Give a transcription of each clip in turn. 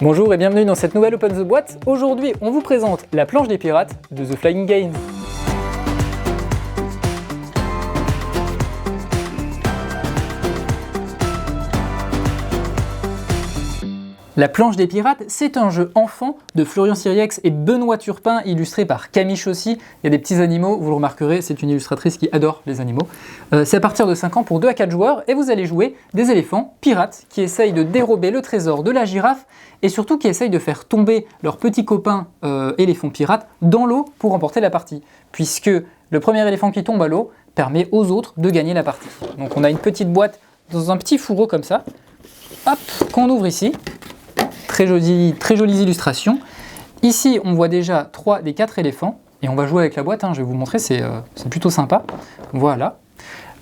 Bonjour et bienvenue dans cette nouvelle Open the Boîte. Aujourd'hui, on vous présente la planche des pirates de The Flying Game. La planche des pirates, c'est un jeu enfant de Florian Siriex et Benoît Turpin, illustré par Camille Chaussy. Il y a des petits animaux, vous le remarquerez, c'est une illustratrice qui adore les animaux. C'est à partir de 5 ans pour 2 à 4 joueurs et vous allez jouer des éléphants pirates qui essayent de dérober le trésor de la girafe et surtout qui essayent de faire tomber leurs petits copains éléphants pirates dans l'eau pour remporter la partie. Puisque le premier éléphant qui tombe à l'eau permet aux autres de gagner la partie. Donc on a une petite boîte dans un petit fourreau comme ça. Hop, qu'on ouvre ici. Très jolies illustrations. Ici, on voit déjà 3 des 4 éléphants. Et on va jouer avec la boîte, hein, je vais vous montrer, c'est plutôt sympa. Voilà.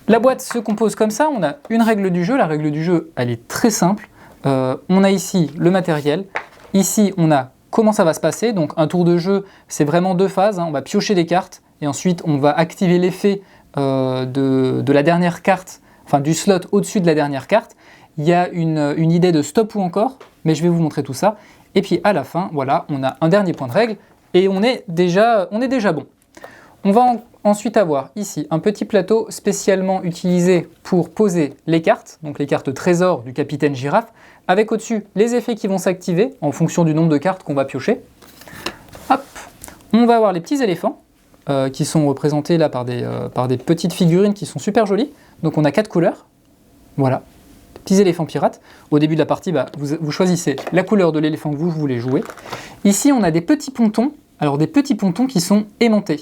La boîte se compose comme ça. On a une règle du jeu. La règle du jeu, elle est très simple. On a ici le matériel. Ici, on a comment ça va se passer. Donc, un tour de jeu, c'est vraiment 2 phases. Hein. On va piocher des cartes. Et ensuite, on va activer l'effet de la dernière carte, enfin du slot au-dessus de la dernière carte. Il y a une idée de stop ou encore, mais je vais vous montrer tout ça. Et puis à la fin, voilà, on a un dernier point de règle et on est déjà bon. On va ensuite avoir ici un petit plateau spécialement utilisé pour poser les cartes, donc les cartes trésor du capitaine girafe, avec au-dessus les effets qui vont s'activer en fonction du nombre de cartes qu'on va piocher. Hop, on va avoir les petits éléphants qui sont représentés là par des petites figurines qui sont super jolies. Donc on a 4 couleurs, voilà. Petits éléphants pirates. Au début de la partie, vous choisissez la couleur de l'éléphant que vous voulez jouer. Ici, on a des petits pontons. Alors, des petits pontons qui sont aimantés.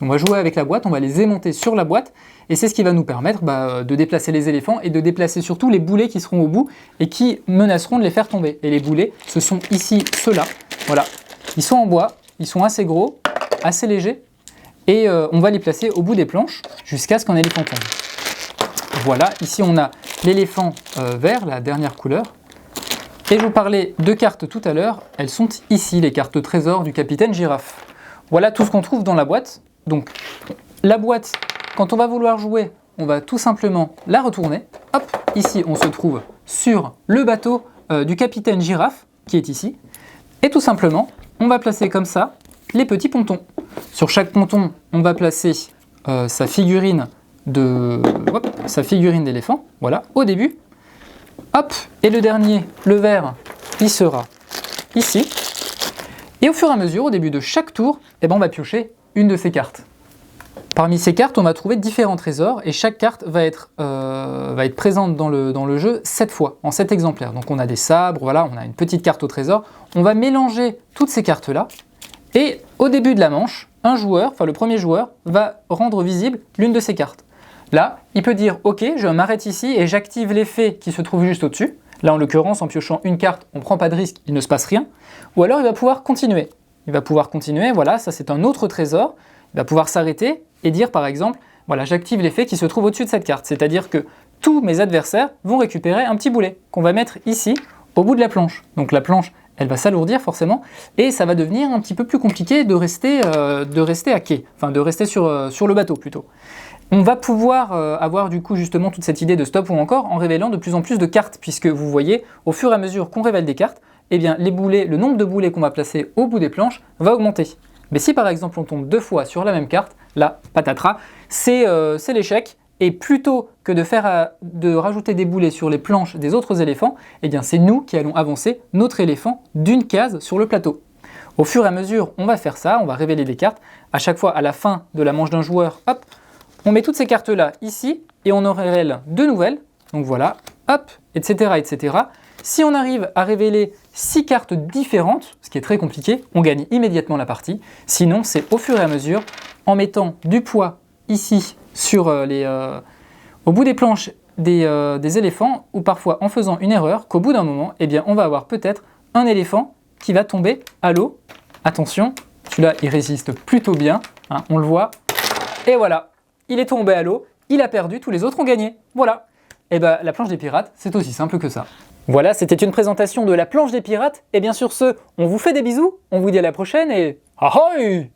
On va jouer avec la boîte, on va les aimanter sur la boîte. Et c'est ce qui va nous permettre de déplacer les éléphants et de déplacer surtout les boulets qui seront au bout et qui menaceront de les faire tomber. Et les boulets, ce sont ici ceux-là. Voilà. Ils sont en bois, ils sont assez gros, assez légers. Et on va les placer au bout des planches jusqu'à ce qu'un éléphant tombe. Voilà, ici on a l'éléphant vert, la dernière couleur. Et je vous parlais de cartes tout à l'heure, elles sont ici, les cartes trésor du capitaine girafe. Voilà tout ce qu'on trouve dans la boîte. Donc la boîte, quand on va vouloir jouer, on va tout simplement la retourner. Hop, ici on se trouve sur le bateau du capitaine girafe, qui est ici. Et tout simplement, on va placer comme ça les petits pontons. Sur chaque ponton, on va placer sa figurine d'éléphant, voilà, au début. Hop, et le dernier, le vert, il sera ici. Et au fur et à mesure, au début de chaque tour, on va piocher une de ces cartes. Parmi ces cartes, on va trouver différents trésors et chaque carte va être présente dans le jeu 7 fois, en 7 exemplaires. Donc on a des sabres, voilà, on a une petite carte au trésor. On va mélanger toutes ces cartes-là et au début de la manche, un joueur, enfin le premier joueur, va rendre visible l'une de ces cartes. Là, il peut dire « Ok, je m'arrête ici et j'active l'effet qui se trouve juste au-dessus. » Là, en l'occurrence, en piochant une carte, on ne prend pas de risque, il ne se passe rien. Ou alors, il va pouvoir continuer. Il va pouvoir continuer, voilà, ça c'est un autre trésor. Il va pouvoir s'arrêter et dire par exemple « Voilà, j'active l'effet qui se trouve au-dessus de cette carte. » C'est-à-dire que tous mes adversaires vont récupérer un petit boulet qu'on va mettre ici, au bout de la planche. Donc la planche, elle va s'alourdir forcément et ça va devenir un petit peu plus compliqué de rester à quai, enfin de rester sur le bateau plutôt. On va pouvoir avoir du coup justement toute cette idée de stop ou encore en révélant de plus en plus de cartes puisque vous voyez au fur et à mesure qu'on révèle des cartes, les boulets, le nombre de boulets qu'on va placer au bout des planches va augmenter. Mais si par exemple on tombe 2 fois sur la même carte, là patatras, c'est l'échec. Et plutôt que de rajouter des boulets sur les planches des autres éléphants, c'est nous qui allons avancer notre éléphant d'une case sur le plateau. Au fur et à mesure, on va faire ça, on va révéler des cartes. À chaque fois, à la fin de la manche d'un joueur, hop, on met toutes ces cartes-là ici et on en révèle 2 nouvelles. Donc voilà, hop, etc., etc. Si on arrive à révéler 6 cartes différentes, ce qui est très compliqué, on gagne immédiatement la partie. Sinon, c'est au fur et à mesure, en mettant du poids ici, sur au bout des planches des éléphants ou parfois en faisant une erreur qu'au bout d'un moment, on va avoir peut-être un éléphant qui va tomber à l'eau. Attention, celui-là il résiste plutôt bien, hein, on le voit. Et voilà, il est tombé à l'eau, il a perdu, tous les autres ont gagné. Voilà. Et la planche des pirates, c'est aussi simple que ça. Voilà, c'était une présentation de la planche des pirates. Et bien sur ce, on vous fait des bisous, on vous dit à la prochaine et ahoy!